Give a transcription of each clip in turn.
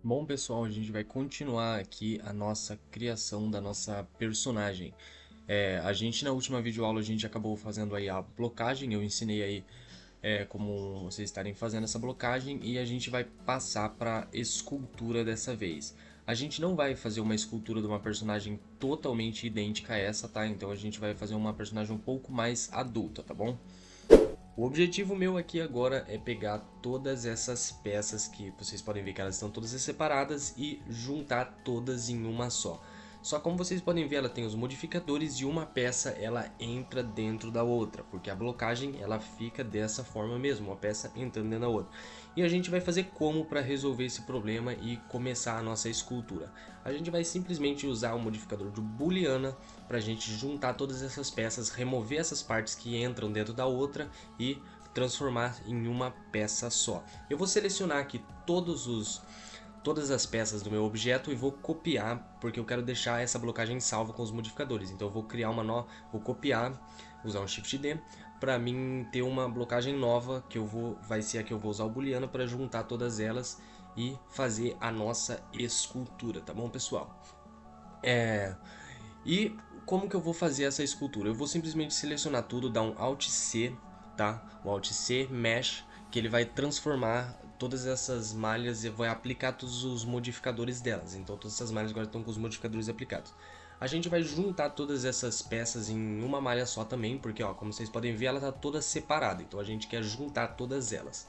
Bom, pessoal, a gente vai continuar aqui a nossa criação da nossa personagem. A gente na última videoaula a gente acabou fazendo aí a blocagem, eu ensinei aí como vocês estarem fazendo essa blocagem e a gente vai passar para escultura dessa vez. A gente não vai fazer uma escultura de uma personagem totalmente idêntica a essa, tá? Então a gente vai fazer uma personagem um pouco mais adulta, tá bom? O objetivo meu aqui agora é pegar todas essas peças que vocês podem ver que elas estão todas separadas e juntar todas em uma só. Só como vocês podem ver, ela tem os modificadores e uma peça ela entra dentro da outra, porque a blocagem ela fica dessa forma mesmo, uma peça entrando dentro da outra. E a gente vai fazer como para resolver esse problema e começar a nossa escultura. A gente vai simplesmente usar o modificador de booleana para a gente juntar todas essas peças, remover essas partes que entram dentro da outra e transformar em uma peça só. Eu vou selecionar aqui todas as peças do meu objeto e vou copiar, porque eu quero deixar essa blocagem salva com os modificadores. Então eu vou criar uma nova, vou copiar, usar um Shift D para mim ter uma blocagem nova que vai ser a que eu vou usar o booleano para juntar todas elas e fazer a nossa escultura, tá bom, pessoal? E como que eu vou fazer essa escultura? Eu vou simplesmente selecionar tudo, dar um Alt C, tá? Um Alt C, Mesh, que ele vai transformar todas essas malhas e vai aplicar todos os modificadores delas. Então todas essas malhas agora estão com os modificadores aplicados. A gente vai juntar todas essas peças em uma malha só também, porque ó, como vocês podem ver, ela está toda separada. Então a gente quer juntar todas elas.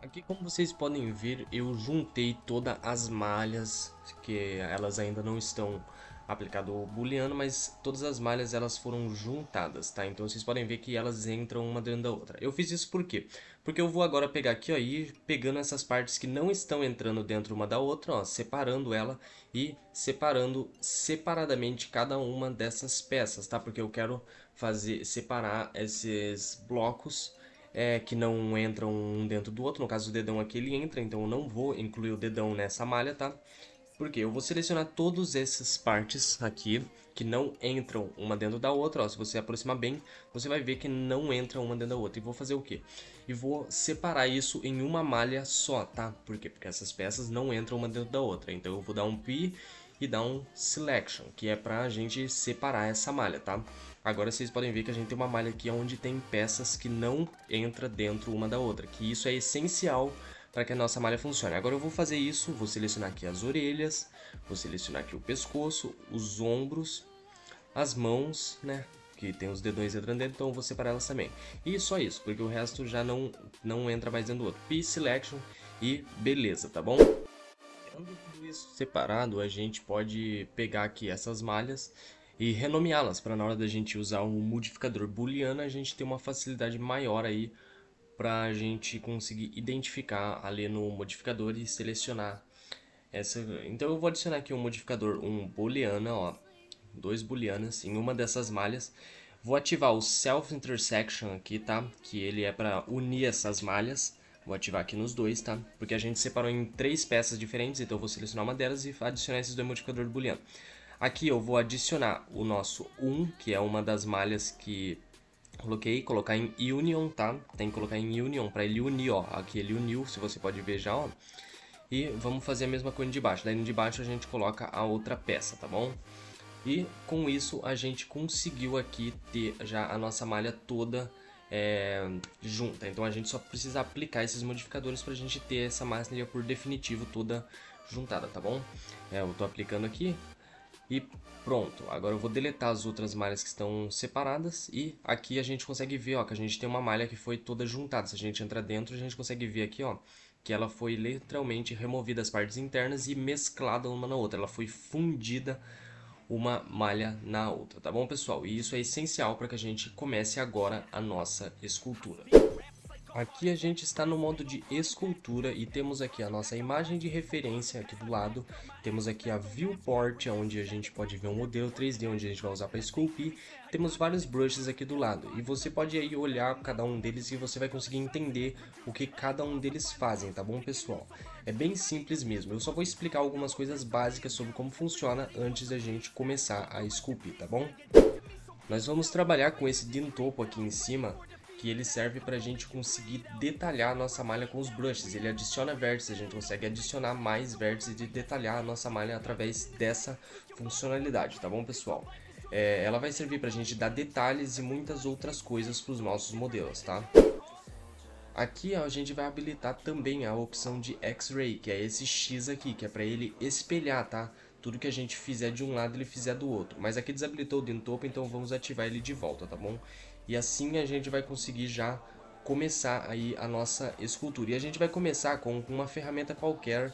Aqui, como vocês podem ver, eu juntei todas as malhas, que elas ainda não estão aplicado o booleano, mas todas as malhas elas foram juntadas, tá? Então vocês podem ver que elas entram uma dentro da outra. Eu fiz isso por quê? Porque eu vou agora pegar aqui, ó, e pegando essas partes que não estão entrando dentro uma da outra, ó, separando ela e separando separadamente cada uma dessas peças, tá? Porque eu quero separar esses blocos que não entram um dentro do outro. No caso, o dedão aqui ele entra, então eu não vou incluir o dedão nessa malha, tá? Porque eu vou selecionar todas essas partes aqui que não entram uma dentro da outra. Ó, se você aproximar bem, você vai ver que não entra uma dentro da outra. E vou fazer o quê? E vou separar isso em uma malha só, tá? Por quê? Porque essas peças não entram uma dentro da outra. Então eu vou dar um P e dar um Selection, que é pra gente separar essa malha, tá? Agora vocês podem ver que a gente tem uma malha aqui onde tem peças que não entram dentro uma da outra. Que isso é essencial para que a nossa malha funcione. Agora eu vou fazer isso, vou selecionar aqui as orelhas, vou selecionar aqui o pescoço, os ombros, as mãos, né? Que tem os dedões entrando dentro, então eu vou separar elas também. E só isso, porque o resto já não entra mais dentro do outro. P Selection e beleza, tá bom? Tendo tudo isso separado, a gente pode pegar aqui essas malhas e renomeá-las para na hora da gente usar o modificador booleano a gente ter uma facilidade maior aí para a gente conseguir identificar ali no modificador e selecionar essa. Então eu vou adicionar aqui um modificador, um booleana, ó, dois booleanas em uma dessas malhas. Vou ativar o Self Intersection aqui, tá? Que ele é para unir essas malhas. Vou ativar aqui nos dois, tá? Porque a gente separou em três peças diferentes, então eu vou selecionar uma delas e adicionar esses dois modificadores booleano. Aqui eu vou adicionar o nosso que é uma das malhas que colocar em Union, tá? Tem que colocar em Union para ele unir, ó. Aqui ele uniu, se você pode ver já, ó. E vamos fazer a mesma coisa de baixo. Daí no de baixo a gente coloca a outra peça, tá bom? E com isso a gente conseguiu aqui ter já a nossa malha toda junta. Então a gente só precisa aplicar esses modificadores para a gente ter essa malha por definitivo toda juntada, tá bom? Eu tô aplicando aqui. E pronto, agora eu vou deletar as outras malhas que estão separadas e aqui a gente consegue ver, ó, que a gente tem uma malha que foi toda juntada. Se a gente entrar dentro, a gente consegue ver aqui, ó, que ela foi literalmente removida as partes internas e mesclada uma na outra. Ela foi fundida uma malha na outra, tá bom, pessoal? E isso é essencial para que a gente comece agora a nossa escultura. Aqui a gente está no modo de escultura e temos aqui a nossa imagem de referência aqui do lado. Temos aqui a viewport, onde a gente pode ver um modelo 3D, onde a gente vai usar para esculpir. Temos vários brushes aqui do lado e você pode aí olhar cada um deles e você vai conseguir entender o que cada um deles fazem, tá bom, pessoal? É bem simples mesmo, eu só vou explicar algumas coisas básicas sobre como funciona antes da gente começar a esculpir, tá bom? Nós vamos trabalhar com esse din topo aqui em cima, que ele serve para a gente conseguir detalhar a nossa malha com os brushes. Ele adiciona vértices, a gente consegue adicionar mais vértices e detalhar a nossa malha através dessa funcionalidade, tá bom, pessoal? Ela vai servir para a gente dar detalhes e muitas outras coisas para os nossos modelos, tá? Aqui ó, a gente vai habilitar também a opção de X-Ray, que é esse X aqui, que é para ele espelhar, tá? Tudo que a gente fizer de um lado, ele fizer do outro. Mas aqui desabilitou o Dentopo, então vamos ativar ele de volta, tá bom? E assim a gente vai conseguir já começar aí a nossa escultura. E a gente vai começar com uma ferramenta qualquer,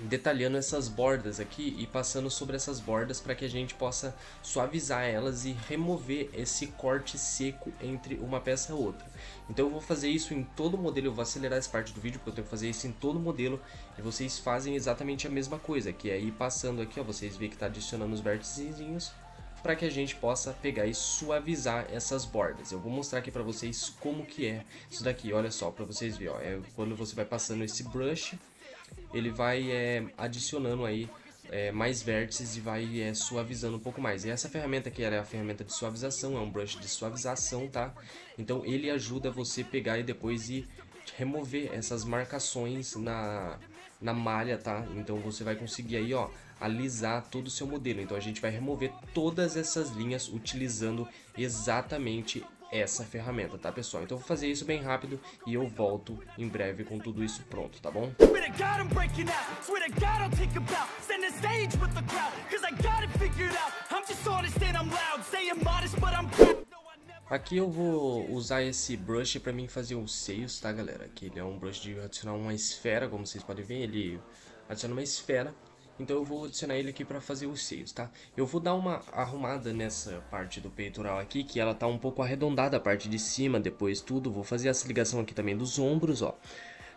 detalhando essas bordas aqui e passando sobre essas bordas para que a gente possa suavizar elas e remover esse corte seco entre uma peça e outra. Então eu vou fazer isso em todo o modelo, eu vou acelerar essa parte do vídeo porque eu tenho que fazer isso em todo o modelo e vocês fazem exatamente a mesma coisa, que é ir passando aqui, ó, vocês veem que está adicionando os vértices para que a gente possa pegar e suavizar essas bordas. Eu vou mostrar aqui para vocês como que é isso daqui, olha só, para vocês verem, ó, quando você vai passando esse brush, ele vai adicionando aí mais vértices e vai suavizando um pouco mais. E essa ferramenta aqui é a ferramenta de suavização, é um brush de suavização, tá? Então ele ajuda você pegar e depois ir remover essas marcações na malha, tá? Então você vai conseguir aí, ó, alisar todo o seu modelo. Então a gente vai remover todas essas linhas utilizando exatamente essa ferramenta, tá, pessoal? Então eu vou fazer isso bem rápido e eu volto em breve com tudo isso pronto, tá bom? Aqui eu vou usar esse brush para mim fazer os seios, tá, galera? Que ele é um brush de adicionar uma esfera, como vocês podem ver, ele adiciona uma esfera. Então eu vou adicionar ele aqui para fazer os seios, tá? Eu vou dar uma arrumada nessa parte do peitoral aqui, que ela tá um pouco arredondada, a parte de cima, depois tudo. Vou fazer essa ligação aqui também dos ombros, ó.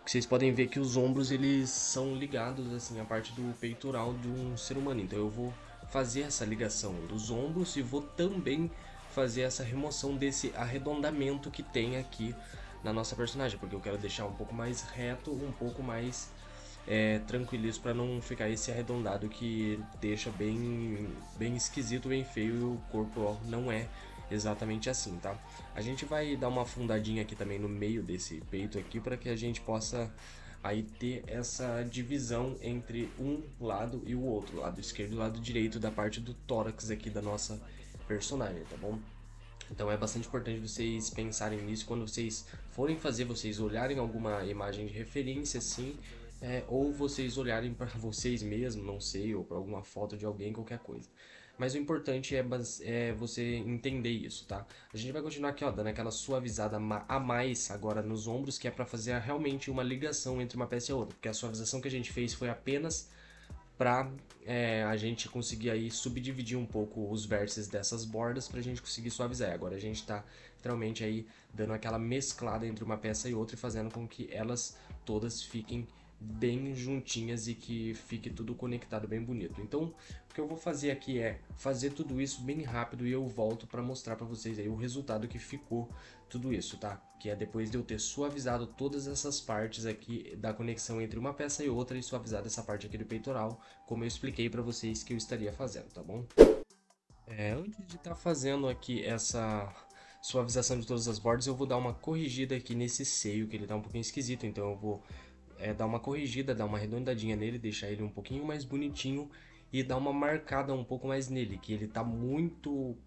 Que vocês podem ver que os ombros, eles são ligados, assim, à parte do peitoral de um ser humano. Então eu vou fazer essa ligação dos ombros e vou também fazer essa remoção desse arredondamento que tem aqui na nossa personagem. Porque eu quero deixar um pouco mais reto, um pouco mais tranquilo, isso para não ficar esse arredondado que deixa bem esquisito, bem feio, e o corpo ó, não é exatamente assim, tá? A gente vai dar uma afundadinha aqui também no meio desse peito aqui para que a gente possa aí ter essa divisão entre um lado e o outro, lado esquerdo e lado direito da parte do tórax aqui da nossa personagem, tá bom? Então é bastante importante vocês pensarem nisso quando vocês forem fazer, vocês olharem alguma imagem de referência assim, ou vocês olharem para vocês mesmos, não sei, ou para alguma foto de alguém, qualquer coisa. Mas o importante é você entender isso, tá? A gente vai continuar aqui, ó, dando aquela suavizada a mais agora nos ombros, que é para fazer realmente uma ligação entre uma peça e a outra. Porque a suavização que a gente fez foi apenas para a gente conseguir aí subdividir um pouco os vértices dessas bordas para a gente conseguir suavizar. Agora a gente está literalmente aí dando aquela mesclada entre uma peça e outra e fazendo com que elas todas fiquem bem juntinhas e que fique tudo conectado bem bonito. Então o que eu vou fazer aqui é fazer tudo isso bem rápido e eu volto para mostrar para vocês aí o resultado que ficou tudo isso, tá? Que é depois de eu ter suavizado todas essas partes aqui da conexão entre uma peça e outra e suavizado essa parte aqui do peitoral, como eu expliquei para vocês que eu estaria fazendo, tá bom? Antes de estar fazendo aqui essa suavização de todas as bordas, eu vou dar uma corrigida aqui nesse seio, que ele tá um pouquinho esquisito, então eu vou dar uma corrigida, dar uma arredondadinha nele, deixar ele um pouquinho mais bonitinho e dar uma marcada um pouco mais nele, que ele tá muito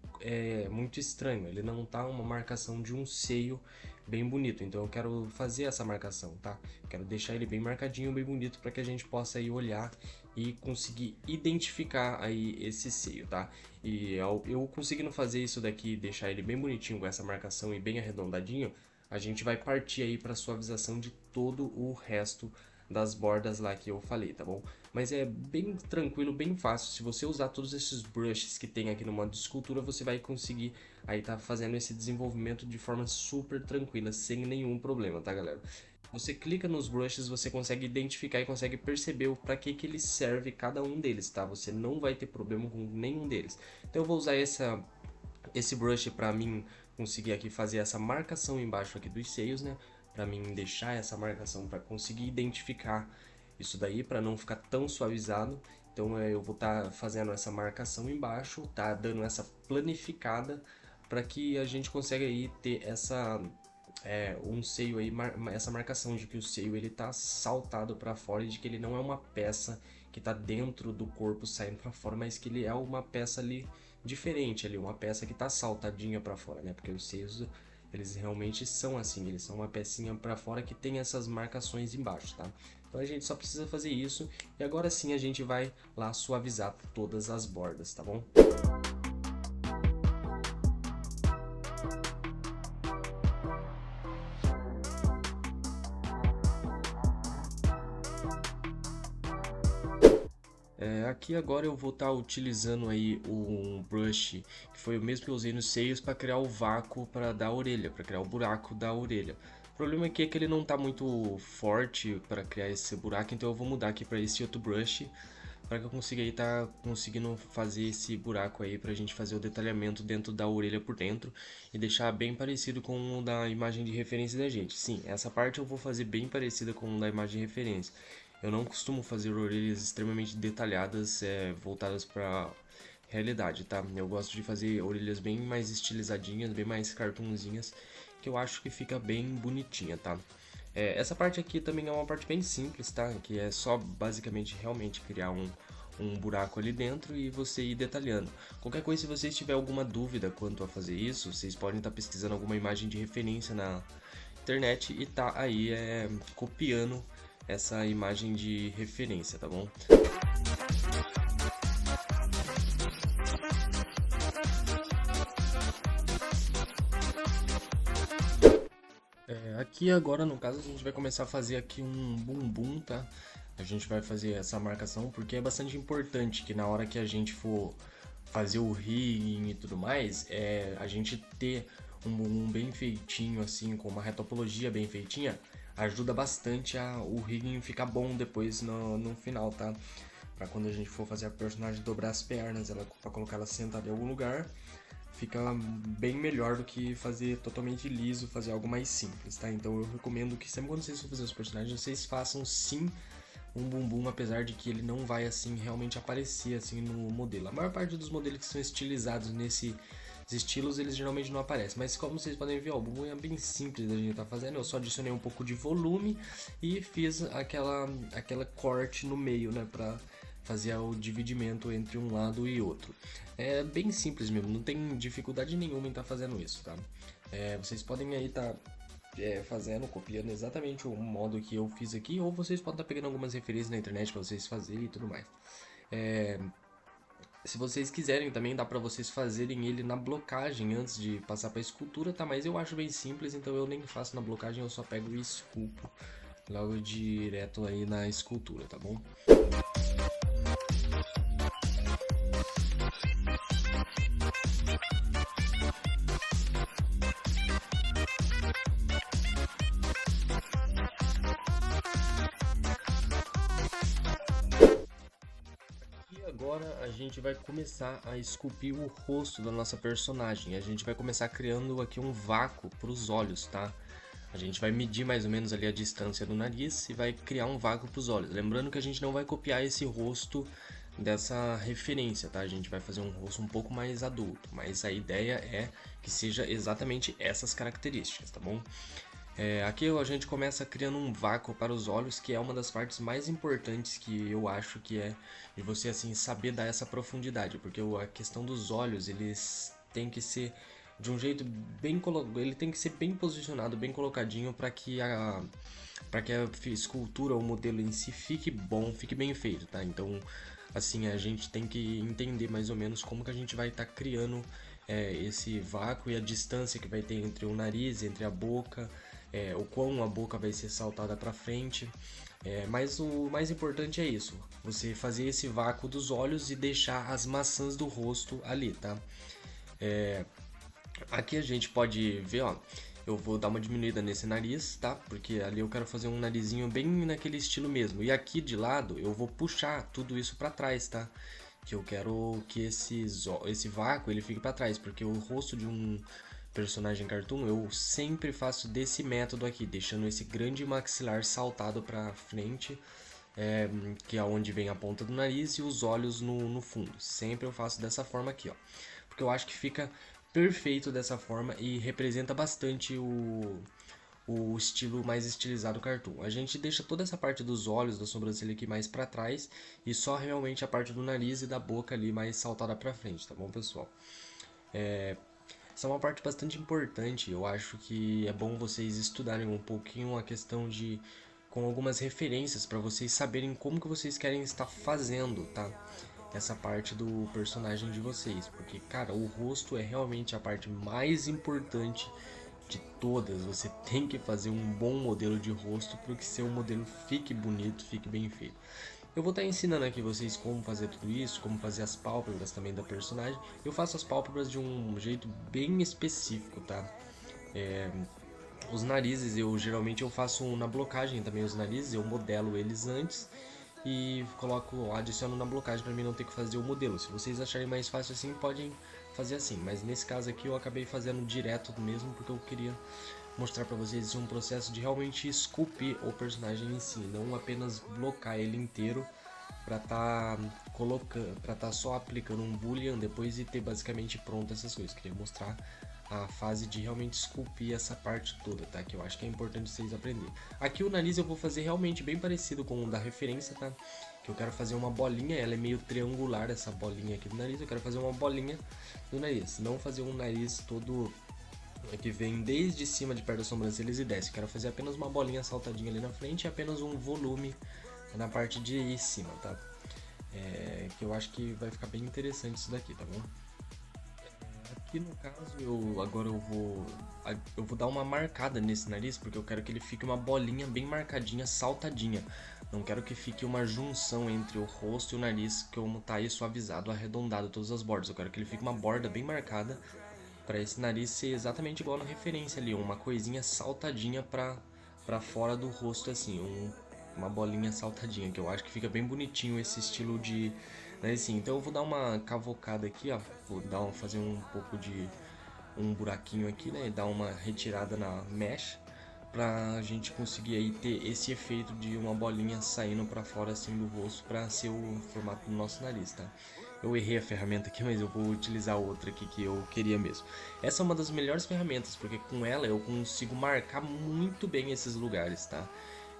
estranho, ele não tá uma marcação de um seio bem bonito, então eu quero fazer essa marcação, tá? Quero deixar ele bem marcadinho, bem bonito, para que a gente possa aí olhar e conseguir identificar aí esse seio, tá? E eu conseguindo fazer isso daqui, deixar ele bem bonitinho com essa marcação e bem arredondadinho, a gente vai partir aí para suavização de todo o resto das bordas lá que eu falei, tá bom? Mas é bem tranquilo, bem fácil. Se você usar todos esses brushes que tem aqui no modo de escultura, você vai conseguir aí tá fazendo esse desenvolvimento de forma super tranquila, sem nenhum problema, tá, galera? Você clica nos brushes, você consegue identificar e consegue perceber para que ele serve cada um deles, tá? Você não vai ter problema com nenhum deles. Então eu vou usar esse brush para mim conseguir aqui fazer essa marcação embaixo aqui dos seios, né? Para mim deixar essa marcação para conseguir identificar isso daí, para não ficar tão suavizado. Então eu vou estar fazendo essa marcação embaixo, tá dando essa planificada para que a gente consiga aí ter um seio aí, essa marcação de que o seio ele tá saltado para fora e de que ele não é uma peça que tá dentro do corpo saindo para fora, mas que ele é uma peça ali diferente ali, uma peça que tá saltadinha para fora, né? Porque os seios eles realmente são assim, eles são uma pecinha para fora que tem essas marcações embaixo, tá? Então a gente só precisa fazer isso e agora sim a gente vai lá suavizar todas as bordas, tá bom? Aqui agora eu vou estar utilizando aí um brush que foi o mesmo que eu usei nos seios para criar o vácuo para dar a orelha, para criar o buraco da orelha. O problema aqui é que ele não está muito forte para criar esse buraco, então eu vou mudar aqui para esse outro brush para que eu consiga aí estar conseguindo fazer esse buraco aí para a gente fazer o detalhamento dentro da orelha por dentro e deixar bem parecido com o da imagem de referência da gente. Sim, essa parte eu vou fazer bem parecida com o da imagem de referência. Eu não costumo fazer orelhas extremamente detalhadas, voltadas para realidade, tá? Eu gosto de fazer orelhas bem mais estilizadinhas, bem mais cartoonzinhas, que eu acho que fica bem bonitinha, tá? Essa parte aqui também é uma parte bem simples, tá? Que é só basicamente realmente criar um buraco ali dentro e você ir detalhando. Qualquer coisa, se vocês tiverem alguma dúvida quanto a fazer isso, vocês podem estar pesquisando alguma imagem de referência na internet e tá aí copiando essa imagem de referência, tá bom? Aqui agora no caso a gente vai começar a fazer aqui um bumbum, tá? A gente vai fazer essa marcação porque é bastante importante que na hora que a gente for fazer o rigging e tudo mais, a gente ter um bumbum bem feitinho assim, com uma retopologia bem feitinha, ajuda bastante o rigging ficar bom depois no final, tá? Pra quando a gente for fazer a personagem dobrar as pernas, pra colocar ela sentada em algum lugar, fica bem melhor do que fazer totalmente liso, fazer algo mais simples, tá? Então eu recomendo que sempre quando vocês for fazer os personagens, vocês façam sim um bumbum, apesar de que ele não vai assim realmente aparecer assim no modelo. A maior parte dos modelos que são estilizados nesses estilos, eles geralmente não aparecem, mas como vocês podem ver, ó, o bumbum é bem simples da gente estar fazendo. Eu só adicionei um pouco de volume e fiz aquela corte no meio, né, pra fazer o dividimento entre um lado e outro. É bem simples mesmo, não tem dificuldade nenhuma em estar fazendo isso, tá? Vocês podem aí estar fazendo, copiando exatamente o modo que eu fiz aqui, ou vocês podem estar pegando algumas referências na internet para vocês fazerem e tudo mais. Se vocês quiserem também dá pra vocês fazerem ele na blocagem antes de passar pra escultura, tá? Mas eu acho bem simples, então eu nem faço na blocagem, eu só pego e esculpo logo direto aí na escultura, tá bom? Agora a gente vai começar a esculpir o rosto da nossa personagem. A gente vai começar criando aqui um vácuo para os olhos, tá? A gente vai medir mais ou menos ali a distância do nariz e vai criar um vácuo para os olhos. Lembrando que a gente não vai copiar esse rosto dessa referência, tá? A gente vai fazer um rosto um pouco mais adulto, mas a ideia é que seja exatamente essas características, tá bom? Aqui a gente começa criando um vácuo para os olhos, que é uma das partes mais importantes que eu acho que é de você assim saber dar essa profundidade, porque a questão dos olhos, eles têm que ser de um jeito ele tem que ser bem posicionado, bem colocadinho para que a escultura, o modelo em si fique bom, fique bem feito, tá? Então, assim, a gente tem que entender mais ou menos como que a gente vai estar criando esse vácuo e a distância que vai ter entre o nariz, entre a boca, o quão a boca vai ser saltada para frente. Mas o mais importante é isso, você fazer esse vácuo dos olhos e deixar as maçãs do rosto ali, tá? Aqui a gente pode ver, ó, eu vou dar uma diminuída nesse nariz, tá? Porque ali eu quero fazer um narizinho bem naquele estilo mesmo. E aqui de lado eu vou puxar tudo isso para trás, tá? Que eu quero que esse vácuo ele fique para trás, porque o rosto de um personagem cartoon eu sempre faço desse método aqui, deixando esse grande maxilar saltado para frente, que é onde vem a ponta do nariz e os olhos no fundo. Sempre eu faço dessa forma aqui, ó, porque eu acho que fica perfeito dessa forma e representa bastante o estilo mais estilizado cartoon. A gente deixa toda essa parte dos olhos, da sobrancelha aqui mais pra trás e só realmente a parte do nariz e da boca ali mais saltada pra frente, tá bom, pessoal? Essa é uma parte bastante importante. Eu acho que é bom vocês estudarem um pouquinho a questão de com algumas referências para vocês saberem como que vocês querem estar fazendo, tá? Essa parte do personagem de vocês, porque cara, o rosto é realmente a parte mais importante de todas. Você tem que fazer um bom modelo de rosto para que seu modelo fique bonito, fique bem feito. Eu vou estar ensinando aqui vocês como fazer tudo isso, como fazer as pálpebras também da personagem. Eu faço as pálpebras de um jeito bem específico, tá? Os narizes, eu geralmente eu faço na blocagem também os narizes, eu modelo eles antes e coloco, adiciono na blocagem para mim não ter que fazer o modelo. Se vocês acharem mais fácil assim, podem fazer assim, mas nesse caso aqui eu acabei fazendo direto mesmo porque eu queria mostrar para vocês um processo de realmente esculpir o personagem em si, não apenas blocar ele inteiro para tá colocando, para tá só aplicando um boolean depois e ter basicamente pronto essas coisas. Queria mostrar a fase de realmente esculpir essa parte toda, tá? Que eu acho que é importante vocês aprenderem. Aqui o nariz eu vou fazer realmente bem parecido com o da referência, tá? Que eu quero fazer uma bolinha, ela é meio triangular essa bolinha aqui do nariz, eu quero fazer uma bolinha do nariz, não fazer um nariz todo que vem desde cima de perto das sobrancelhas e desce. Eu quero fazer apenas uma bolinha saltadinha ali na frente e apenas um volume na parte de cima, tá? Que eu acho que vai ficar bem interessante isso daqui, tá bom? Aqui no caso, eu vou dar uma marcada nesse nariz porque eu quero que ele fique uma bolinha bem marcadinha, saltadinha. Não quero que fique uma junção entre o rosto e o nariz, que como tá aí suavizado, arredondado todas as bordas. Eu quero que ele fique uma borda bem marcada para esse nariz ser exatamente igual na referência ali, uma coisinha saltadinha pra fora do rosto assim, uma bolinha saltadinha, que eu acho que fica bem bonitinho esse estilo de nariz assim. Então eu vou dar uma cavocada aqui, ó, fazer um pouco de um buraquinho aqui, né, dar uma retirada na mesh pra gente conseguir aí ter esse efeito de uma bolinha saindo pra fora assim do rosto pra ser o formato do nosso nariz, tá? Eu errei a ferramenta aqui, mas eu vou utilizar outra aqui que eu queria mesmo. Essa é uma das melhores ferramentas, porque com ela eu consigo marcar muito bem esses lugares, tá?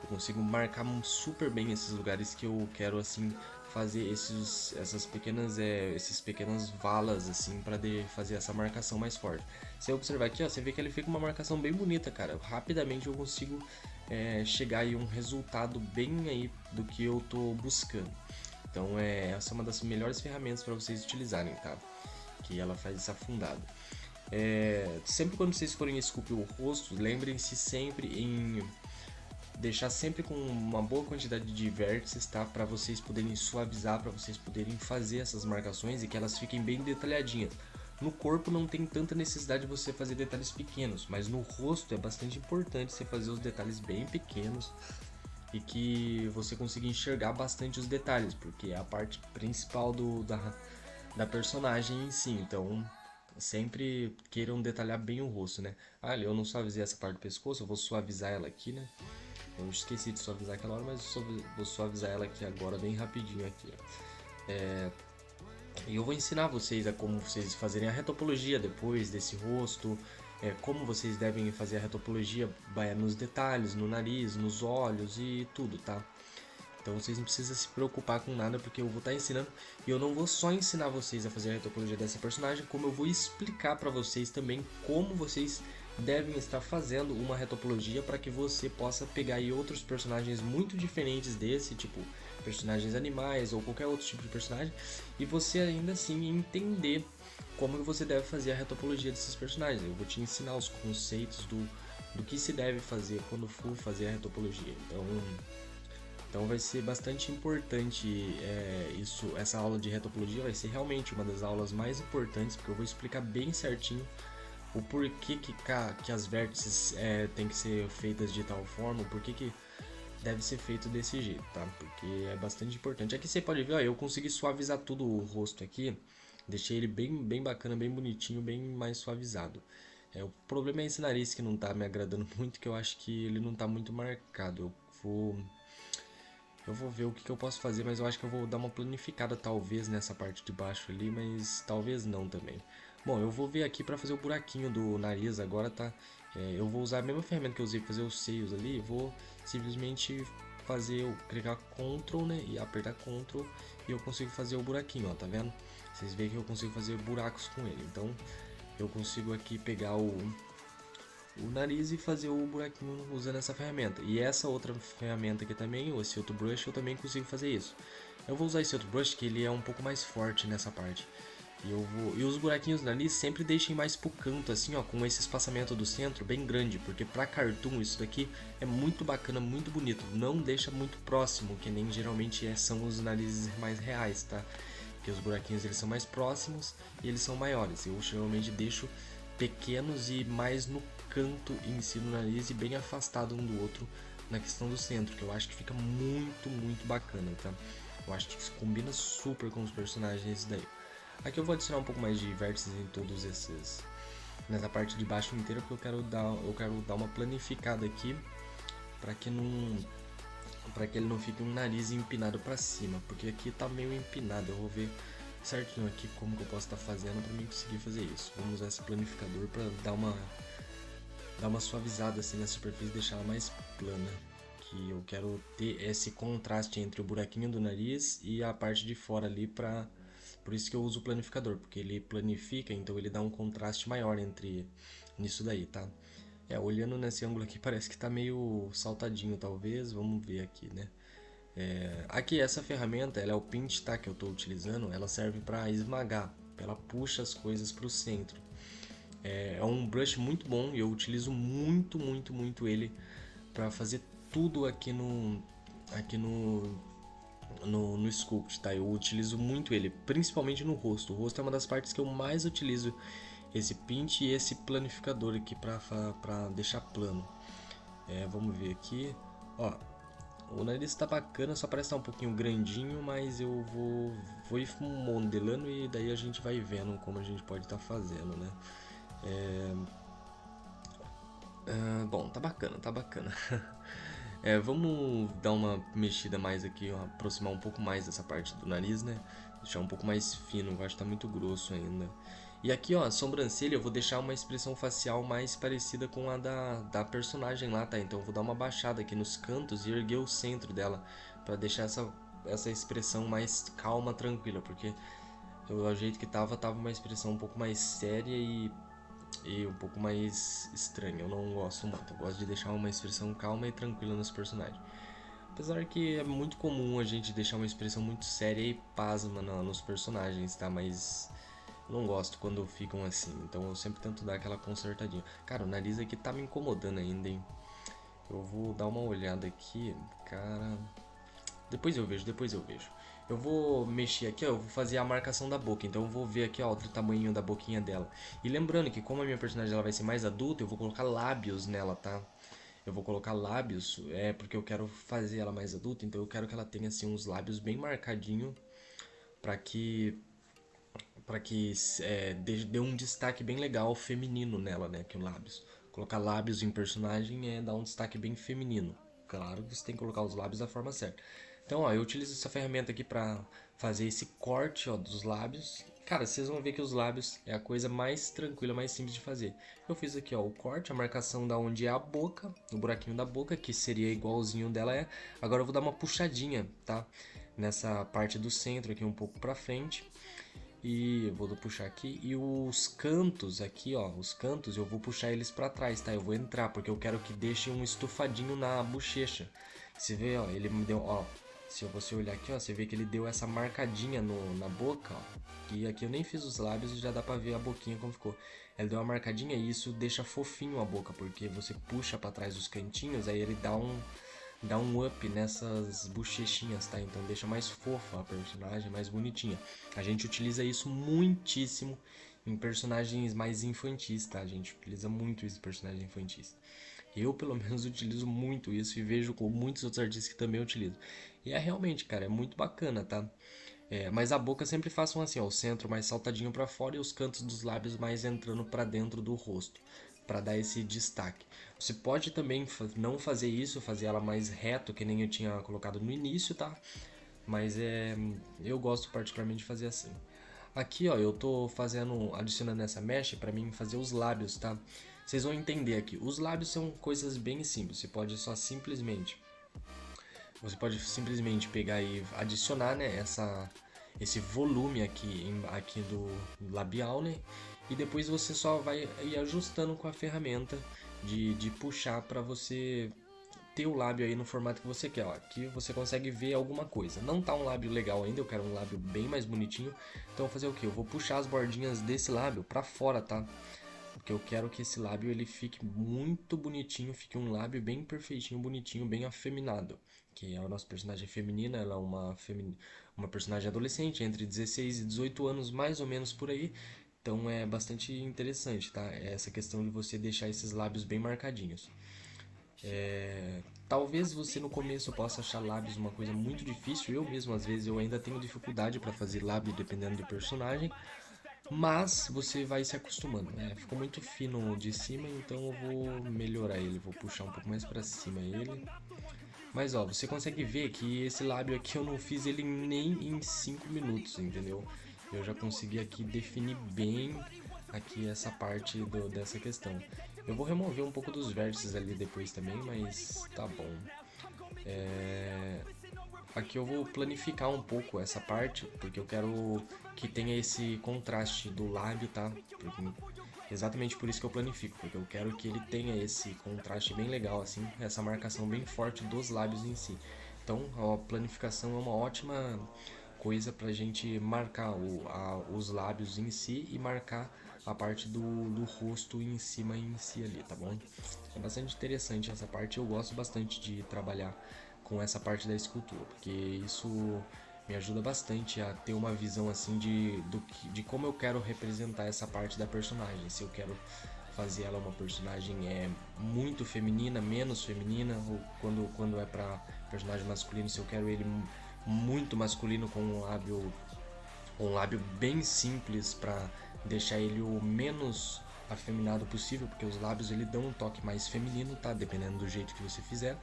Eu consigo marcar super bem esses lugares que eu quero assim fazer esses pequenas valas assim para fazer essa marcação mais forte. Se eu observar aqui, ó, você vê que ele fica uma marcação bem bonita, cara. Rapidamente eu consigo chegar aí um resultado bem aí do que eu tô buscando. Então essa é uma das melhores ferramentas para vocês utilizarem, tá? Que ela faz esse afundado. Sempre quando vocês forem esculpir o rosto, lembrem-se sempre em deixar sempre com uma boa quantidade de vértices, tá? Para vocês poderem suavizar, para vocês poderem fazer essas marcações e que elas fiquem bem detalhadinhas. No corpo não tem tanta necessidade de você fazer detalhes pequenos, mas no rosto é bastante importante você fazer os detalhes bem pequenos e que você consiga enxergar bastante os detalhes, porque é a parte principal da personagem em si. Então, sempre queiram detalhar bem o rosto, né? Ah, eu não suavizei essa parte do pescoço, eu vou suavizar ela aqui, né? Eu esqueci de suavizar aquela hora, mas vou suavizar ela aqui agora, bem rapidinho aqui, ó. E eu vou ensinar vocês a como vocês fazerem a retopologia depois desse rosto, como vocês devem fazer a retopologia nos detalhes, no nariz, nos olhos e tudo, tá? Então vocês não precisam se preocupar com nada, porque eu vou estar ensinando e eu não vou só ensinar vocês a fazer a retopologia dessa personagem, como eu vou explicar para vocês também como vocês devem estar fazendo uma retopologia para que você possa pegar aí outros personagens muito diferentes desse, tipo personagens animais ou qualquer outro tipo de personagem, e você ainda assim entender como você deve fazer a retopologia desses personagens. Eu vou te ensinar os conceitos do que se deve fazer quando for fazer a retopologia. Então vai ser bastante importante essa aula de retopologia vai ser realmente uma das aulas mais importantes, porque eu vou explicar bem certinho o porquê que as vértices tem que ser feitas de tal forma, o porquê que deve ser feito desse jeito, tá? Porque é bastante importante. Aqui você pode ver, ó, eu consegui suavizar tudo o rosto aqui, deixei ele bem bacana, bem bonitinho, bem mais suavizado. O problema é esse nariz que não tá me agradando muito, que eu acho que ele não tá muito marcado. Eu vou ver o que eu posso fazer, mas eu acho que eu vou dar uma planificada talvez nessa parte de baixo ali, mas talvez não também. Bom, eu vou ver aqui pra fazer o buraquinho do nariz agora, tá? Eu vou usar a mesma ferramenta que eu usei pra fazer os seios ali, vou simplesmente clicar Ctrl, né, e apertar Ctrl e eu consigo fazer o buraquinho, ó, tá vendo? Vocês veem que eu consigo fazer buracos com ele, então eu consigo aqui pegar o nariz e fazer o buraquinho usando essa ferramenta. E essa outra ferramenta aqui também, esse outro brush, eu também consigo fazer isso. Eu vou usar esse outro brush que ele é um pouco mais forte nessa parte. E os buraquinhos do nariz sempre deixem mais pro canto, assim, ó, com esse espaçamento do centro bem grande, porque pra cartoon isso daqui é muito bacana, muito bonito. Não deixa muito próximo, que nem geralmente são os narizes mais reais, tá? Porque os buraquinhos eles são mais próximos e eles são maiores. Eu geralmente deixo pequenos e mais no canto em si do nariz e bem afastado um do outro na questão do centro, que eu acho que fica muito, muito bacana, tá? Eu acho que isso combina super com os personagens daí. Aqui eu vou adicionar um pouco mais de vértices em todos esses, nessa parte de baixo inteira, porque eu quero dar uma planificada aqui para que ele não fique um nariz empinado para cima, porque aqui tá meio empinado. Eu vou ver certinho aqui como que eu posso estar fazendo para mim conseguir fazer isso. Vamos usar esse planificador para dar uma suavizada assim na superfície, deixar ela mais plana. Que eu quero ter esse contraste entre o buraquinho do nariz e a parte de fora ali por isso que eu uso o planificador, porque ele planifica, então ele dá um contraste maior entre nisso daí, tá? Olhando nesse ângulo aqui parece que tá meio saltadinho talvez, vamos ver aqui, né? Aqui essa ferramenta, ela é o pinch, tá? Que eu estou utilizando, ela serve para esmagar, ela puxa as coisas para o centro. É um brush muito bom e eu utilizo muito, muito, muito ele para fazer tudo aqui no Sculpt, tá? Eu utilizo muito ele, principalmente no rosto. O rosto é uma das partes que eu mais utilizo esse pinch e esse planificador aqui para deixar plano. Vamos ver aqui, ó. O nariz tá bacana, só parece estar um pouquinho grandinho, mas eu vou ir modelando e daí a gente vai vendo como a gente pode estar fazendo, né? Bom, tá bacana, tá bacana. Vamos dar uma mexida mais aqui, ó, aproximar um pouco mais dessa parte do nariz, né? Deixar um pouco mais fino, eu acho que tá muito grosso ainda. E aqui, ó, a sobrancelha eu vou deixar uma expressão facial mais parecida com a da personagem lá, tá? Então eu vou dar uma baixada aqui nos cantos e erguer o centro dela pra deixar essa expressão mais calma, tranquila, porque o jeito que tava uma expressão um pouco mais séria e um pouco mais estranha. Eu não gosto muito, eu gosto de deixar uma expressão calma e tranquila nos personagens. Apesar que é muito comum a gente deixar uma expressão muito séria e pasma nos personagens, tá? Mas eu não gosto quando ficam assim, então eu sempre tento dar aquela consertadinha. Cara, o nariz aqui tá me incomodando ainda, hein? Eu vou dar uma olhada aqui, cara. Depois eu vejo, depois eu vejo. Eu vou mexer aqui, ó, eu vou fazer a marcação da boca, então eu vou ver aqui, ó, o tamanho da boquinha dela. E lembrando que como a minha personagem ela vai ser mais adulta, eu vou colocar lábios nela, tá? Eu vou colocar lábios, porque eu quero fazer ela mais adulta, então eu quero que ela tenha assim uns lábios bem marcadinho para que dê um destaque bem legal feminino nela, né, que o lábios. Colocar lábios em personagem dar um destaque bem feminino. Claro que você tem que colocar os lábios da forma certa. Então, ó, eu utilizo essa ferramenta aqui pra fazer esse corte, ó, dos lábios. Cara, vocês vão ver que os lábios é a coisa mais tranquila, mais simples de fazer. Eu fiz aqui, ó, o corte, a marcação da onde é a boca, o buraquinho da boca, que seria igualzinho dela é. Agora eu vou dar uma puxadinha, tá? Nessa parte do centro aqui um pouco pra frente. E eu vou puxar aqui. E os cantos aqui, ó, os cantos eu vou puxar eles pra trás, tá? Eu vou entrar, porque eu quero que deixe um estufadinho na bochecha. Você vê, ó, ele me deu, ó. Se você olhar aqui, ó, você vê que ele deu essa marcadinha na boca, ó. E aqui eu nem fiz os lábios e já dá pra ver a boquinha como ficou. Ele deu uma marcadinha e isso deixa fofinho a boca, porque você puxa pra trás os cantinhos, aí ele dá um up nessas bochechinhas, tá? Então deixa mais fofa a personagem, mais bonitinha. A gente utiliza isso muitíssimo em personagens mais infantis, tá? A gente utiliza muito isso em personagens infantis. Eu, pelo menos, utilizo muito isso e vejo com muitos outros artistas que também utilizam. E realmente, cara, é muito bacana, tá? Mas a boca sempre façam assim, ó, o centro mais saltadinho pra fora e os cantos dos lábios mais entrando pra dentro do rosto, pra dar esse destaque. Você pode também não fazer isso, fazer ela mais reto, que nem eu tinha colocado no início, tá? Mas eu gosto particularmente de fazer assim. Aqui, ó, eu tô adicionando essa mesh pra mim fazer os lábios, tá? Vocês vão entender aqui. Os lábios são coisas bem simples. Você pode simplesmente pegar e adicionar, né, esse volume aqui do labial, né? E depois você só vai ir ajustando com a ferramenta de puxar para você ter o lábio aí no formato que você quer. Ó, aqui você consegue ver alguma coisa. Não tá um lábio legal ainda, eu quero um lábio bem mais bonitinho. Então eu vou fazer o que? Eu vou puxar as bordinhas desse lábio para fora, tá? Porque eu quero que esse lábio ele fique muito bonitinho, fique um lábio bem perfeitinho, bonitinho, bem afeminado. Que é a nossa personagem feminina, ela é uma personagem adolescente, entre 16 e 18 anos, mais ou menos por aí. Então é bastante interessante, tá? Essa questão de você deixar esses lábios bem marcadinhos. Talvez você no começo possa achar lábios uma coisa muito difícil. Eu mesmo, às vezes, eu ainda tenho dificuldade para fazer lábio dependendo do personagem. Mas você vai se acostumando, né? Ficou muito fino de cima, então eu vou melhorar ele. Vou puxar um pouco mais pra cima ele. Mas ó, você consegue ver que esse lábio aqui eu não fiz ele nem em 5 minutos, entendeu? Eu já consegui aqui definir bem aqui essa parte dessa questão. Eu vou remover um pouco dos vértices ali depois também, mas tá bom. Aqui eu vou planificar um pouco essa parte, porque eu quero que tenha esse contraste do lábio, tá? Exatamente por isso que eu planifico, porque eu quero que ele tenha esse contraste bem legal, assim, essa marcação bem forte dos lábios em si. Então, a planificação é uma ótima coisa pra gente marcar os lábios em si e marcar a parte do rosto em cima em si ali, tá bom? É bastante interessante essa parte, eu gosto bastante de trabalhar com essa parte da escultura, porque isso me ajuda bastante a ter uma visão assim de como eu quero representar essa parte da personagem. Se eu quero fazer ela uma personagem muito feminina, menos feminina, ou quando é para personagem masculino, se eu quero ele muito masculino com um lábio bem simples para deixar ele o menos afeminado possível, porque os lábios ele dão um toque mais feminino, tá? Dependendo do jeito que você fizer.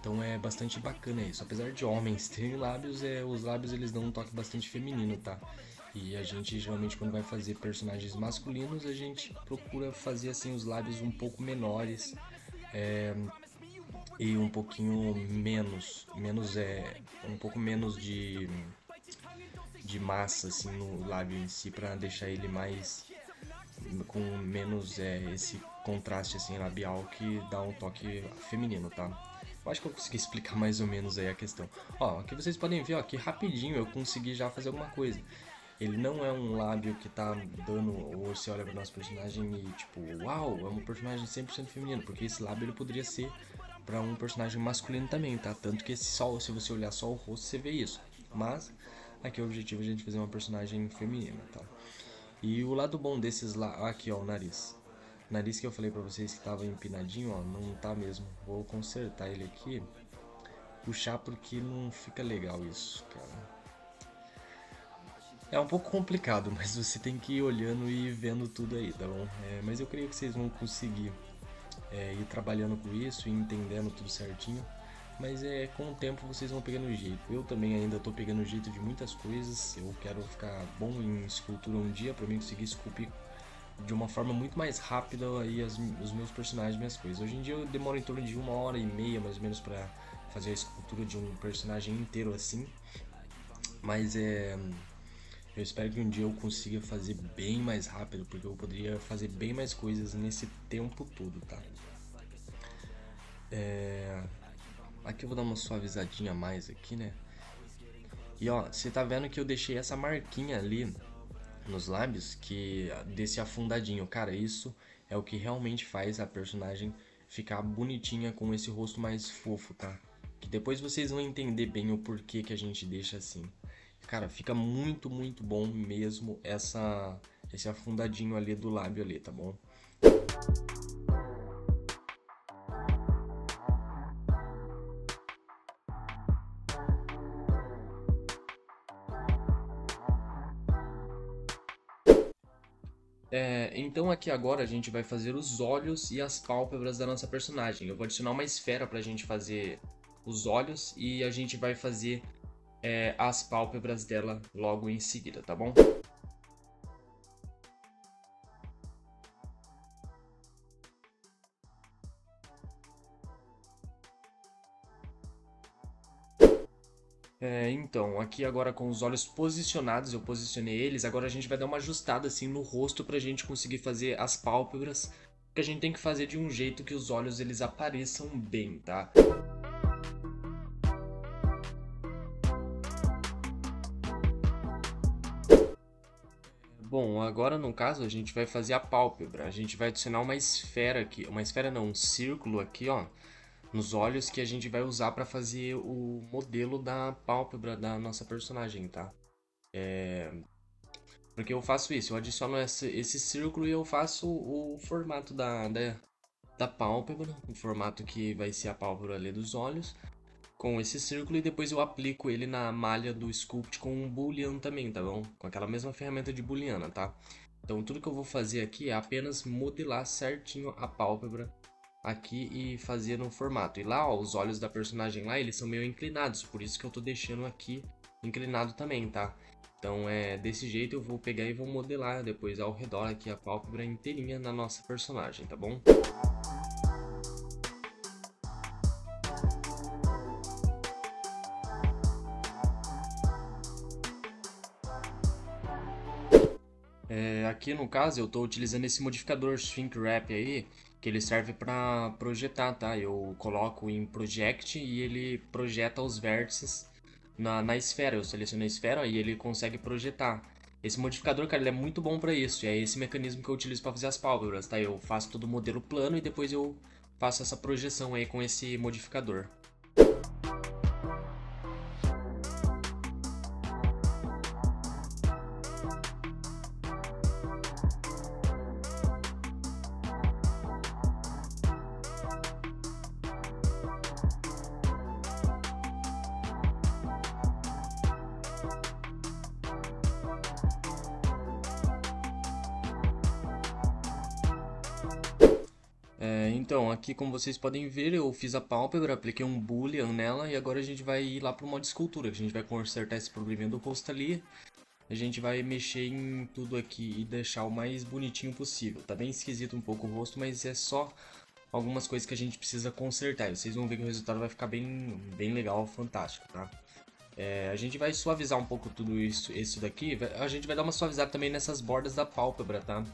Então é bastante bacana isso. Apesar de homens terem lábios, os lábios eles dão um toque bastante feminino, tá? E a gente geralmente quando vai fazer personagens masculinos, a gente procura fazer assim os lábios um pouco menores e um pouquinho um pouco menos de massa assim no lábio em si para deixar ele mais com menos esse contraste assim labial que dá um toque feminino, tá? Eu acho que eu consegui explicar mais ou menos aí a questão. Ó, aqui vocês podem ver, ó, que rapidinho eu consegui já fazer alguma coisa. Ele não é um lábio que tá dando, ou você olha para nosso personagem e tipo, uau, é um personagem 100% feminino, porque esse lábio ele poderia ser para um personagem masculino também, tá? Tanto que se você olhar só o rosto, você vê isso. Mas aqui o objetivo é a gente fazer uma personagem feminina, tá? E o lado bom desses lá, aqui ó, o nariz. O nariz que eu falei pra vocês que tava empinadinho, ó, não tá mesmo. Vou consertar ele aqui. Puxar porque não fica legal isso, cara. É um pouco complicado, mas você tem que ir olhando e vendo tudo aí, tá bom? Mas eu creio que vocês vão conseguir ir trabalhando com isso e entendendo tudo certinho. Mas com o tempo vocês vão pegando o jeito. Eu também ainda tô pegando o jeito de muitas coisas. Eu quero ficar bom em escultura um dia pra mim conseguir esculpir de uma forma muito mais rápida aí os meus personagens, minhas coisas. Hoje em dia eu demoro em torno de 1h30 mais ou menos pra fazer a escultura de um personagem inteiro assim. Mas eu espero que um dia eu consiga fazer bem mais rápido, porque eu poderia fazer bem mais coisas nesse tempo todo, tá? Aqui eu vou dar uma suavizadinha a mais aqui, né? E ó, você tá vendo que eu deixei essa marquinha ali nos lábios que desse afundadinho. Cara, isso é o que realmente faz a personagem ficar bonitinha com esse rosto mais fofo, tá? Que depois vocês vão entender bem o porquê que a gente deixa assim. Cara, fica muito, muito bom mesmo esse afundadinho ali do lábio ali, tá bom? Então aqui agora a gente vai fazer os olhos e as pálpebras da nossa personagem. Eu vou adicionar uma esfera pra gente fazer os olhos e a gente vai fazer as pálpebras dela logo em seguida, tá bom? Então, aqui agora com os olhos posicionados, eu posicionei eles, agora a gente vai dar uma ajustada assim no rosto pra gente conseguir fazer as pálpebras, que a gente tem que fazer de um jeito que os olhos eles apareçam bem, tá? Bom, agora no caso a gente vai fazer a pálpebra. A gente vai adicionar uma esfera aqui, uma esfera não, um círculo aqui, ó, nos olhos que a gente vai usar para fazer o modelo da pálpebra da nossa personagem, tá? Porque eu faço isso, eu adiciono esse círculo e eu faço o formato da pálpebra, o formato que vai ser a pálpebra ali dos olhos, com esse círculo e depois eu aplico ele na malha do Sculpt com um boolean também, tá bom? Com aquela mesma ferramenta de booleana, tá? Então tudo que eu vou fazer aqui é apenas modelar certinho a pálpebra aqui e fazer no formato. E lá, ó, os olhos da personagem lá, eles são meio inclinados, por isso que eu tô deixando aqui inclinado também, tá? Então desse jeito eu vou pegar e vou modelar depois ao redor aqui a pálpebra inteirinha na nossa personagem, tá bom? Aqui no caso eu estou utilizando esse modificador Shrink Wrap aí, que ele serve para projetar, tá? Eu coloco em Project e ele projeta os vértices na esfera. Eu seleciono a esfera e ele consegue projetar. Esse modificador, cara, ele é muito bom para isso. E é esse mecanismo que eu utilizo para fazer as pálpebras, tá? Eu faço todo o modelo plano e depois eu faço essa projeção aí com esse modificador. Então, aqui como vocês podem ver, eu fiz a pálpebra, apliquei um boolean nela e agora a gente vai ir lá para o modo escultura. A gente vai consertar esse probleminha do rosto ali. A gente vai mexer em tudo aqui e deixar o mais bonitinho possível. Tá bem esquisito um pouco o rosto, mas é só algumas coisas que a gente precisa consertar. E vocês vão ver que o resultado vai ficar bem legal, fantástico, tá? A gente vai suavizar um pouco tudo isso daqui. A gente vai dar uma suavizada também nessas bordas da pálpebra, tá?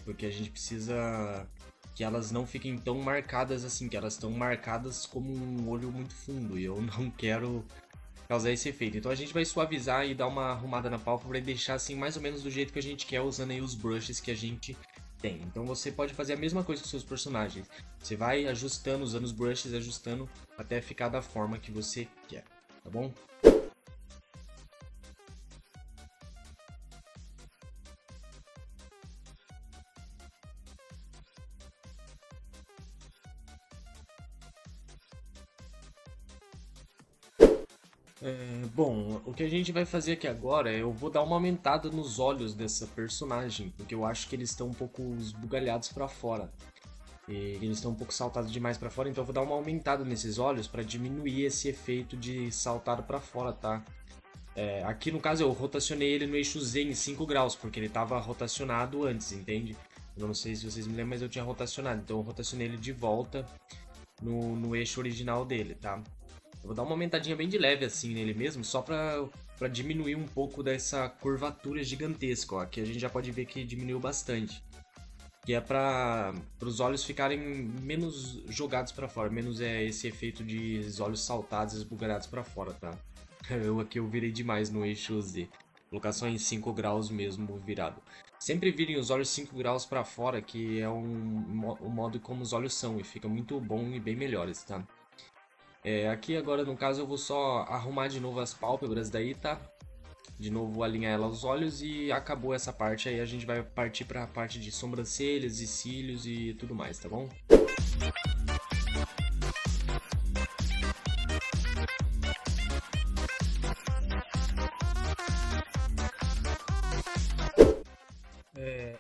Porque a gente precisa que elas não fiquem tão marcadas assim, que elas estão marcadas como um olho muito fundo, e eu não quero causar esse efeito. Então a gente vai suavizar e dar uma arrumada na pálpebra e deixar assim mais ou menos do jeito que a gente quer, usando aí os brushes que a gente tem. Então você pode fazer a mesma coisa com seus personagens. Você vai ajustando, usando os brushes, ajustando até ficar da forma que você quer, tá bom? Bom, o que a gente vai fazer aqui agora é eu vou dar uma aumentada nos olhos dessa personagem, porque eu acho que eles estão um pouco esbugalhados pra fora. E eles estão um pouco saltados demais pra fora, então eu vou dar uma aumentada nesses olhos pra diminuir esse efeito de saltado pra fora, tá? Aqui no caso eu rotacionei ele no eixo Z em 5 graus, porque ele estava rotacionado antes, entende? Eu não sei se vocês me lembram, mas eu tinha rotacionado, então eu rotacionei ele de volta no eixo original dele, tá? Eu vou dar uma aumentadinha bem de leve assim nele mesmo, só pra diminuir um pouco dessa curvatura gigantesca, ó. Aqui a gente já pode ver que diminuiu bastante. Que é para os olhos ficarem menos jogados para fora, menos esse efeito de olhos saltados e esbugalhados para fora, tá? Eu virei demais no eixo Z. Vou colocar só em 5 graus mesmo virado. Sempre virem os olhos 5 graus para fora, que é o modo como os olhos são, e fica muito bom e bem melhores, tá? Aqui agora no caso eu vou só arrumar de novo as pálpebras daí, tá? De novo alinhar ela aos olhos e acabou essa parte aí, a gente vai partir para a parte de sobrancelhas e cílios e tudo mais, tá bom?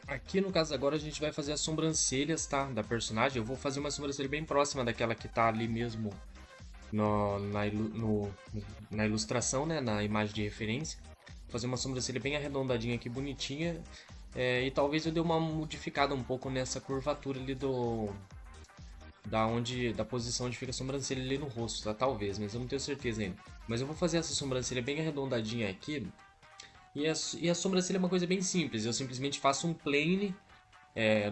Aqui no caso agora a gente vai fazer as sobrancelhas, tá? Da personagem. Eu vou fazer uma sobrancelha bem próxima daquela que tá ali mesmo na ilustração, né? Na imagem de referência. Vou fazer uma sobrancelha bem arredondadinha aqui, bonitinha. E talvez eu dê uma modificada um pouco nessa curvatura ali da posição onde fica a sobrancelha ali no rosto, tá? Talvez, mas eu não tenho certeza ainda. Mas eu vou fazer essa sobrancelha bem arredondadinha aqui. E a sobrancelha é uma coisa bem simples. Eu simplesmente faço um plane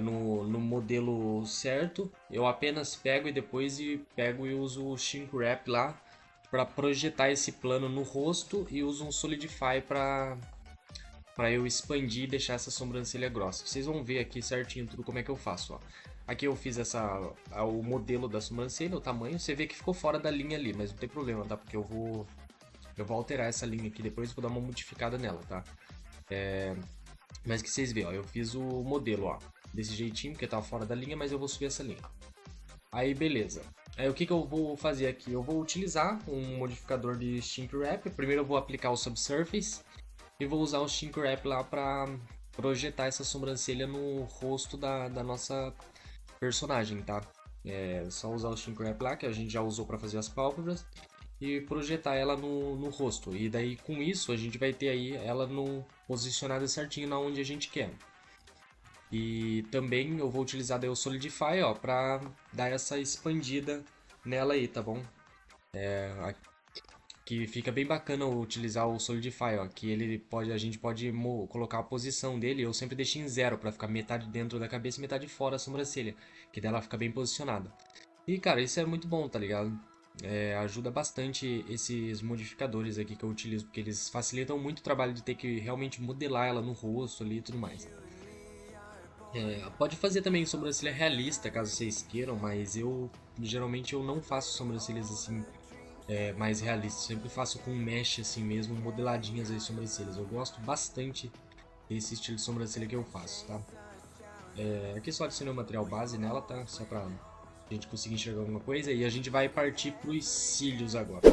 no modelo certo. Eu apenas pego e uso o shrink wrap lá para projetar esse plano no rosto e uso um solidify para eu expandir e deixar essa sobrancelha grossa. Vocês vão ver aqui certinho tudo como é que eu faço, ó. Aqui eu fiz o modelo da sobrancelha, o tamanho. Você vê que ficou fora da linha ali, mas não tem problema, tá? Porque eu vou alterar essa linha aqui depois e vou dar uma modificada nela, tá? Mas que vocês veem, ó, eu fiz o modelo, ó, desse jeitinho, porque tava fora da linha, mas eu vou subir essa linha. Aí, beleza. Aí, o que eu vou fazer aqui? Eu vou utilizar um modificador de shrink wrap. Primeiro eu vou aplicar o subsurface e vou usar o shrink wrap lá pra projetar essa sobrancelha no rosto da nossa personagem, tá? É só usar o shrink wrap lá, que a gente já usou pra fazer as pálpebras, e projetar ela no rosto. E daí com isso a gente vai ter aí ela posicionada certinho na onde a gente quer. E também eu vou utilizar daí o Solidify, ó, pra dar essa expandida nela aí, tá bom? Que fica bem bacana utilizar o Solidify, ó, que a gente pode colocar a posição dele. Eu sempre deixo em 0 pra ficar metade dentro da cabeça e metade fora a sobrancelha, que daí ela fica bem posicionada. E cara, isso é muito bom, tá ligado? Ajuda bastante esses modificadores aqui que eu utilizo, porque eles facilitam muito o trabalho de ter que realmente modelar ela no rosto ali e tudo mais. Pode fazer também sobrancelha realista, caso vocês queiram, mas geralmente eu não faço sobrancelhas assim mais realistas. Sempre faço com mesh assim mesmo, modeladinhas as sobrancelhas. Eu gosto bastante desse estilo de sobrancelha que eu faço, tá? Aqui só adicionei o material base nela, tá? Só pra gente conseguir enxergar alguma coisa. E a gente vai partir pros cílios agora.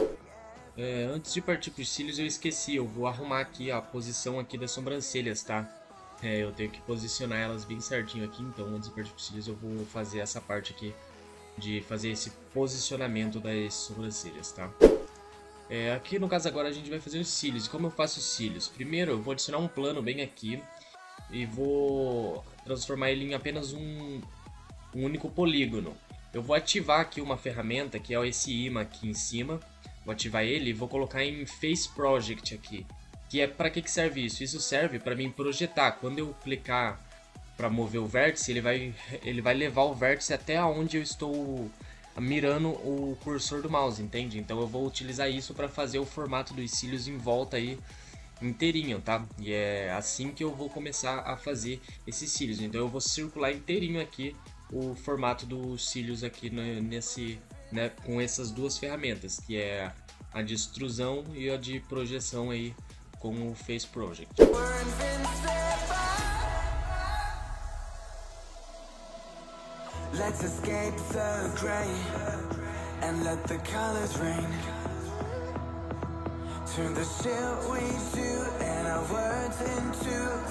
Antes de partir pros cílios eu esqueci, eu vou arrumar aqui a posição aqui das sobrancelhas, tá? Eu tenho que posicionar elas bem certinho aqui, então antes de partir pros cílios eu vou fazer essa parte aqui de fazer esse posicionamento das sobrancelhas, tá? Aqui no caso agora a gente vai fazer os cílios. Como eu faço os cílios? Primeiro eu vou adicionar um plano bem aqui e vou transformar ele em apenas um único polígono. Eu vou ativar aqui uma ferramenta que é esse imã aqui em cima. Vou ativar ele e vou colocar em Face Project aqui. Que para que serve isso? Isso serve para mim projetar. Quando eu clicar para mover o vértice, ele vai levar o vértice até onde eu estou mirando o cursor do mouse, entende? Então eu vou utilizar isso para fazer o formato dos cílios em volta aí inteirinho, tá? E é assim que eu vou começar a fazer esses cílios. Então eu vou circular inteirinho aqui o formato dos cílios aqui com essas duas ferramentas, que é a de extrusão e a de projeção aí com o Face Project. Let's escape the gray and let the colors rain. Turn the shit we do and our words into.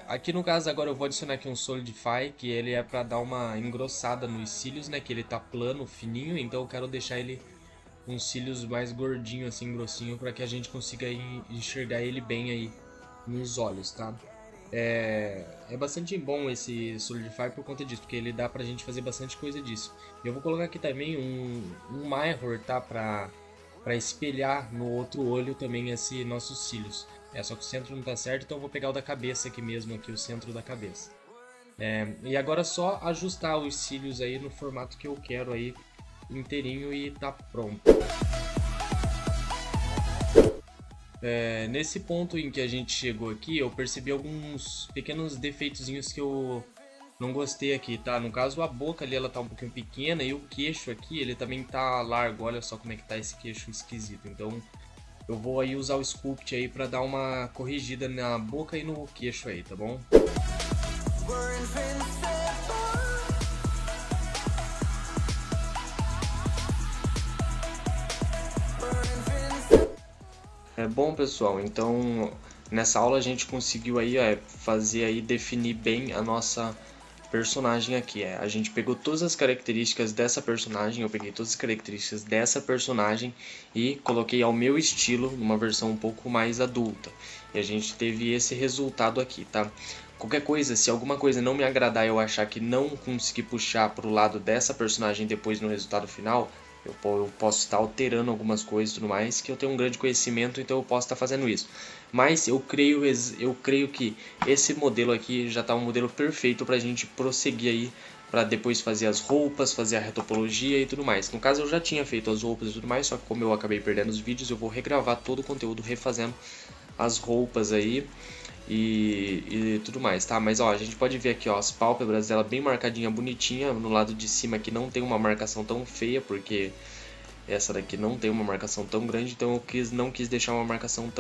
Aqui no caso agora eu vou adicionar aqui um Solidify, que ele é para dar uma engrossada nos cílios, né? Que ele tá plano, fininho, então eu quero deixar ele uns cílios mais gordinho, assim, grossinho, para que a gente consiga enxergar ele bem aí nos olhos, tá? É bastante bom esse Solidify por conta disso, porque ele dá pra gente fazer bastante coisa disso. Eu vou colocar aqui também um mirror, tá? Pra espelhar no outro olho também esses nossos cílios. Só que o centro não tá certo, então eu vou pegar o da cabeça aqui mesmo, aqui o centro da cabeça. E agora é só ajustar os cílios aí no formato que eu quero aí, inteirinho, e tá pronto. Nesse ponto em que a gente chegou aqui, eu percebi alguns pequenos defeitozinhos que eu não gostei aqui, tá? No caso, a boca ali ela tá um pouquinho pequena e o queixo aqui ele também tá largo. Olha só como é que tá esse queixo esquisito. Então eu vou aí usar o Sculpt aí pra dar uma corrigida na boca e no queixo aí, tá bom? Bom, pessoal, então nessa aula a gente conseguiu aí fazer aí, definir bem a nossa personagem aqui. A gente pegou todas as características dessa personagem, eu peguei todas as características dessa personagem e coloquei ao meu estilo, numa versão um pouco mais adulta. E a gente teve esse resultado aqui, tá? Qualquer coisa, se alguma coisa não me agradar e eu achar que não consegui puxar pro lado dessa personagem depois no resultado final, eu posso estar alterando algumas coisas e tudo mais, que eu tenho um grande conhecimento, então eu posso estar fazendo isso. Mas eu creio que esse modelo aqui já está um modelo perfeito para a gente prosseguir aí, para depois fazer as roupas, fazer a retopologia e tudo mais. No caso eu já tinha feito as roupas e tudo mais, só que como eu acabei perdendo os vídeos, eu vou regravar todo o conteúdo refazendo as roupas aí e tudo mais, tá? Mas ó, a gente pode ver aqui, ó, as pálpebras dela bem marcadinha, bonitinha. No lado de cima aqui não tem uma marcação tão feia, porque essa daqui não tem uma marcação tão grande, então eu não quis deixar uma marcação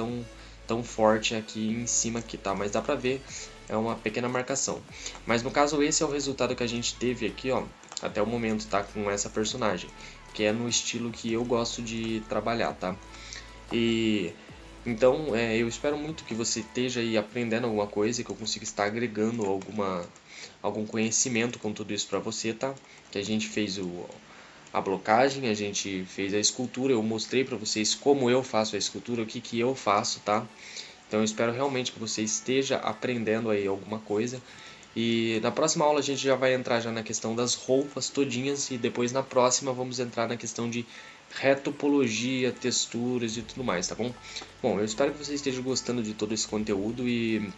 tão forte aqui em cima aqui, tá? Mas dá pra ver, é uma pequena marcação. Mas no caso esse é o resultado que a gente teve aqui, ó, até o momento, tá? Com essa personagem, que é no estilo que eu gosto de trabalhar, tá? E então eu espero muito que você esteja aí aprendendo alguma coisa, que eu consiga estar agregando algum conhecimento com tudo isso pra você, tá? Que a gente fez a blocagem, a gente fez a escultura, eu mostrei pra vocês como eu faço a escultura, o que eu faço, tá? Então eu espero realmente que você esteja aprendendo aí alguma coisa. E na próxima aula a gente já vai entrar já na questão das roupas todinhas, e depois na próxima vamos entrar na questão de retopologia, texturas e tudo mais, tá bom? Bom, eu espero que você esteja gostando de todo esse conteúdo, e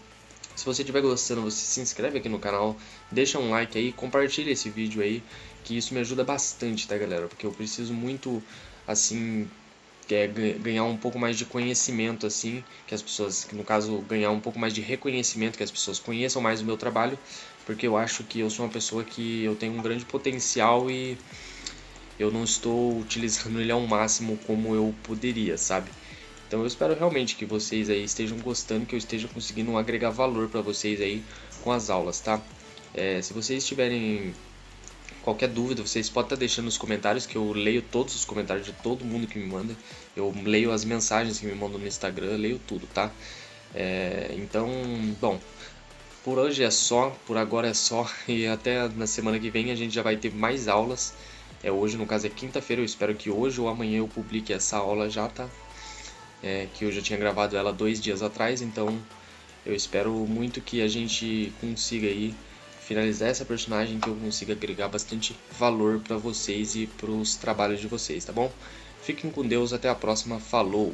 se você estiver gostando, você se inscreve aqui no canal, deixa um like aí, compartilha esse vídeo aí, que isso me ajuda bastante, tá, galera? Porque eu preciso muito, assim, ganhar um pouco mais de conhecimento, assim, que as pessoas, que no caso, ganhar um pouco mais de reconhecimento, que as pessoas conheçam mais o meu trabalho, porque eu acho que eu sou uma pessoa que eu tenho um grande potencial e eu não estou utilizando ele ao máximo como eu poderia, sabe? Então eu espero realmente que vocês aí estejam gostando, que eu esteja conseguindo agregar valor para vocês aí com as aulas, tá? Se vocês tiverem qualquer dúvida, vocês podem estar deixando nos comentários, que eu leio todos os comentários de todo mundo que me manda. Eu leio as mensagens que me mandam no Instagram, leio tudo, tá? Então, bom, por hoje é só, por agora é só, e até na semana que vem a gente já vai ter mais aulas. Hoje, no caso, é quinta-feira, eu espero que hoje ou amanhã eu publique essa aula já, tá? Que eu já tinha gravado ela 2 dias atrás, então eu espero muito que a gente consiga aí finalizar essa personagem, que eu consiga agregar bastante valor pra vocês e pros trabalhos de vocês, tá bom? Fiquem com Deus, até a próxima, falou!